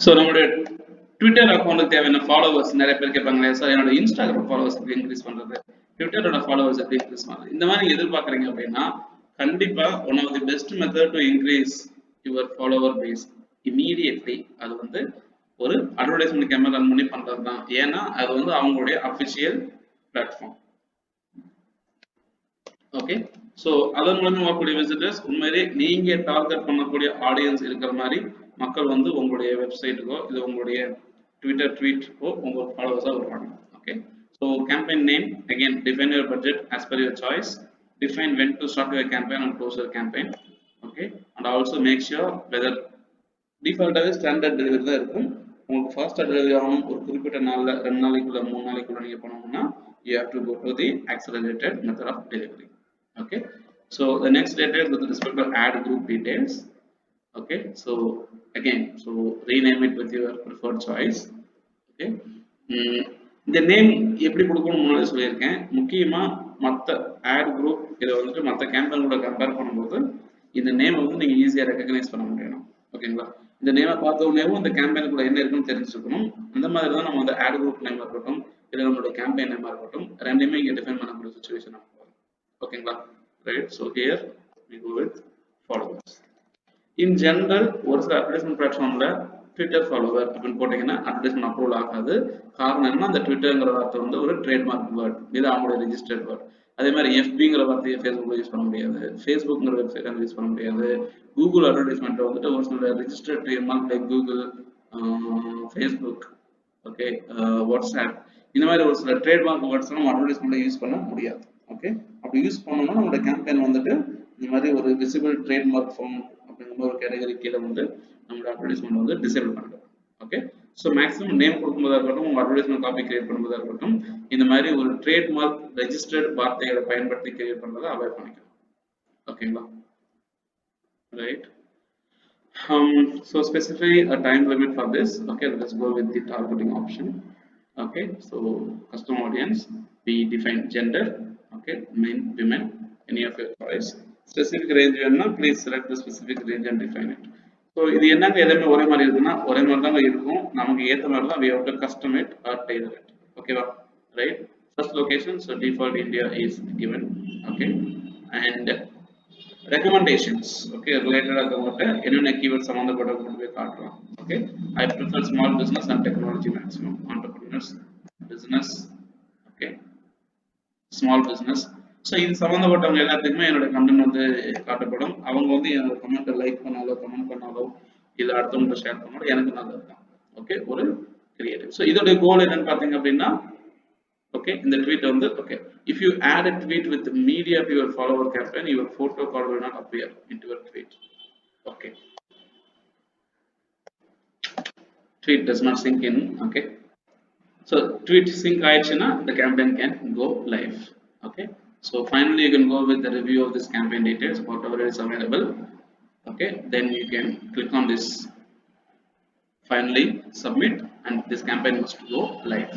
So நம்மளுடைய Twitter அக்கௌண்ட்டுக்கு தேவையான ஃபாலோவர்ஸ் நிறைய பேர் கேட்பாங்களே சார் என்னோட இன்ஸ்டாகிராம் ஃபாலோவர்ஸ் எப்படி இன்க்ரீஸ் பண்றது, ட்விட்டரோட ஃபாலோவர்ஸ் எப்படி இன்க்ரீஸ் பண்றது, இந்த மாதிரி எதிர்பார்க்குறீங்க அப்படின்னா கண்டிப்பா one of the best method to increase your follower base immediately அது வந்து ஒரு அட்வர்டைஸ்மெண்ட் கேம்பெயின் ரன் பண்ணி பண்றது தான். ஏன்னா அது வந்து அவங்களுடைய அஃபிஷியல் பிளாட்ஃபார்ம். ஓகே, ஸோ அதன் மூலமா வரக்கூடிய விசிட்டர்ஸ் உண்மையிலே நீங்க டார்கெட் பண்ணக்கூடிய ஆடியன்ஸ் இருக்கிற மாதிரி மக்கள் வந்து உங்களுடைய வெப்சைட்டுக்கோ இல்லை உங்களுடைய ட்விட்டர் ட்வீட்டுக்கோ உங்க ஃபாலோவர்ஸாக வருவாங்க. Okay, so campaign name again define your budget as per your choice, define when to start your campaign and close your campaign. Okay, and also make sure whether டிஃபால்ட்டாகவே ஸ்டாண்டர்ட் டெலிவரி தான் இருக்கும். உங்களுக்கு ஃபாஸ்ட்டாக delivery ஆகணும் ஒரு குறிப்பிட்ட நாளில் 2 நாளைக்குள்ள 3 நாளைக்குள்ள நீங்கள் பண்ணணும்னா you have to go to the accelerated method of delivery. Okay, so the next details with respect to ad group details. Okay, so again, so rename it with your preferred choice. Okay, இந்த name எப்படி கொடுக்கணும்னு முன்னாடி சொல்லியிருக்கேன். முக்கியமாக மற்ற add group இதை வந்துட்டு மற்ற கேம்பெயினோட கம்பேர் பண்ணும்போது இந்த நேம் வந்து நீங்கள் ஈஸியாக ரெக்கக்னைஸ் பண்ண முடியணும். ஓகேங்களா, இந்த நேமை பார்த்த உடனேவும் இந்த கேம்பெயினுக்குள்ள என்ன இருக்குன்னு தெரிஞ்சுக்கணும். அந்த மாதிரி தான் நம்ம வந்து ஆட் குரூப் நேமாக இருக்கட்டும் இல்லை நம்மளோட கேம்பெயின் நேமாக இருக்கட்டும் ரெண்டுமே இங்கே டிஃபைன் பண்ணக்கூடிய சுச்சுவேஷன் நமக்கு வரும். ஓகேங்களா, right. So here we go with followers. In general ஒரு சில அட்வர்டைஸ்மெண்ட் பிளாட்ஃபார்ம்ல ட்விட்டர் ஃபாலோவர் அப்படின்னு போட்டீங்கன்னா அட்வர்டைஸ்மெண்ட் அப்ரூவல் ஆகாது. காரணம் என்ன, அந்த ட்விட்டர்ங்கிற வார்த்தை வந்து ஒரு ட்ரேட்மார்க் வேர்ட், இது அவங்களுடைய ரெஜிஸ்டர்ட் வேர்ட். அதே மாதிரி எஃபிங்கிற வார்த்தையை ஃபேஸ்புக்கில் யூஸ் பண்ண முடியாது, ஃபேஸ்புக்ங்கிற வெப்சைட் அங்கே யூஸ் பண்ண முடியாது. கூகுள் அட்வர்டைஸ்மெண்ட்டை வந்துட்டு ஒரு சில registered trademark like Google, Facebook, okay, WhatsApp, இந்த மாதிரி ஒரு சில ட்ரேட்மார்க் வேர்ட்ஸ் நம்ம அட்வர்டைஸ்மெண்ட்டை யூஸ் பண்ண முடியாது. ஓகே, அப்படி யூஸ் பண்ணோம்னா நம்மளோட கேம்பெயின் வந்துட்டு இந்த மாதிரி ஒரு விசிபிள் ட்ரேட்மார்க் ஃபார்ம் அப்படிங்கிற ஒரு கேட்டகரி கீழே வந்து நம்மளோட அட்வர்டைஸ்மெண்ட் வந்து டிசேபிள் பண்ணிடும். ஓகே, ஸோ மேக்ஸிமம் நேம் கொடுக்கும்போதா இருக்கட்டும், உங்கள் அட்வர்டைஸ்மெண்ட் காப்பி கிரியேட் பண்ணும்போதா இருக்கட்டும், இந்த மாதிரி ஒரு ட்ரேட்மார்க் ரெஜிஸ்டர்ட் வார்த்தைகளை பயன்படுத்தி கிரியேட் பண்ணுறதை அவாய்ட் பண்ணிக்கணும். ஓகேங்களா, right. So specify a time limit for this. Okay, let's go with the targeting option. Okay, so custom audience, we define gender. Okay, men, women, any of your choice. Specific range வேணும்னா please select the specific range and define it. So இது என்னங்க எல்லாமே ஒரே மாதிரி இருக்குன்னா ஒரே மாதிரி தான் இருக்கும், நமக்கு ஏற்ற மாதிரி தான் we have to custom it or tailor it. ஓகேவா, right. First location, so default India is given. Okay, and recommendations, okay, related ஆகப்பட்ட என்னென்ன கீவேர்ட் சம்பந்தப்பட்ட கொண்டு போய் காட்டுறோம். Okay, I prefer small business and technology maximum, entrepreneurs, business, okay, small business. So இது சம்மந்தப்பட்டவங்க எல்லாத்துக்குமே என்னோட comment வந்து காட்டப்படும். அவங்க வந்து என்னோட கமெண்ட்டை லைக் பண்ணாலோ கமெண்ட் பண்ணாலோ இல்லை அடுத்தவங்க ஷேர் பண்ணாலோ எனக்கு நல்லது தான். ஓகே, ஒரு கிரியேட்டிவ். ஸோ இதோடைய கோல் என்னன்னு பார்த்தீங்க அப்படின்னா, ஓகே, இந்த ட்வீட் வந்து okay, if you add a tweet with the media to your follower campaign, your photo card will not appear into your tweet. Okay, tweet does not sync in. Okay, so tweet sync ஆயிடுச்சுன்னா the campaign can go live. Okay, so finally you can go with the review of this campaign details, whatever is available. Okay, then you can click on this finally submit and this campaign must go live.